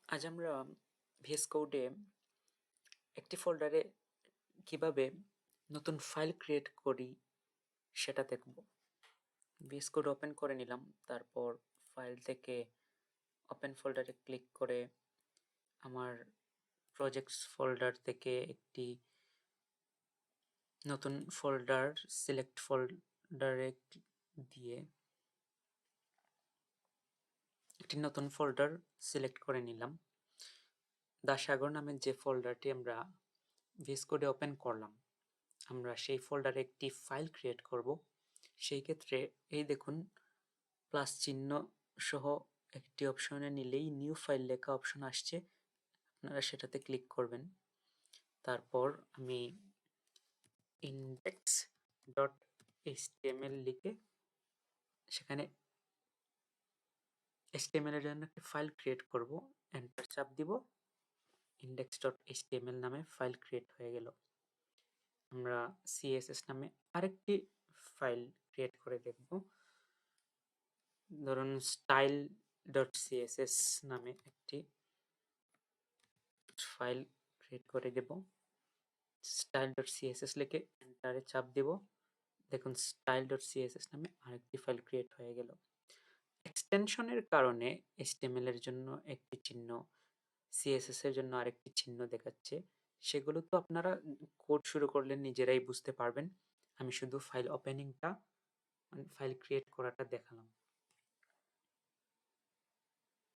আজ আমরা vscode একটি ফোল্ডারে কিভাবে নতুন ফাইল ক্রিয়েট করি সেটা দেখব। vscode ওপেন করে নিলাম, তারপর ফাইল থেকে ওপেন ফোল্ডারে ক্লিক করে আমার প্রজেক্টস ফোল্ডার থেকে একটি নতুন ফোল্ডার সিলেক্ট ফোল্ডারে দিয়ে একটি নতুন ফোল্ডার সিলেক্ট করে নিলাম। 𝐂𝐤𝐭 নামে যে ফোল্ডারটি আমরা vscode ওপেন করলাম, আমরা সেই ফোল্ডারে একটি ফাইল ক্রিয়েট করব। সেই ক্ষেত্রে এই দেখুন প্লাস চিহ্ন সহ একটি অপশনে নিলেই নিউ ফাইল লেখা অপশন আসছে, আপনারা সেটাতে ক্লিক করবেন। তারপর আমি index.html লিখে সেখানে HTML এর জন্য একটি ফাইল ক্রিয়েট করব, এন্টার চাপ দিব। index.html নামে ফাইল ক্রিয়েট হয়ে গেল। আমরা CSS নামে আরেকটি ফাইল ক্রিয়েট করে দেখব। ধরুন style.css নামে একটি ফাইল ক্রিয়েট করে দেব। style.css লিখে এন্টারে চাপ দেব। দেখুন style.css নামে আরেকটি ফাইল ক্রিয়েট হয়ে গেল। এক্সটেনশনের কারণে HTML এর জন্য একটি চিহ্ন, CSS এর জন্য আরেকটি চিহ্ন দেখাচ্ছে। সেগুলো তো আপনারা কোড শুরু করলে নিজেরাই বুঝতে পারবেন। আমি শুধু ফাইল ওপেনিংটা, ফাইল ক্রিয়েট করাটা দেখালাম।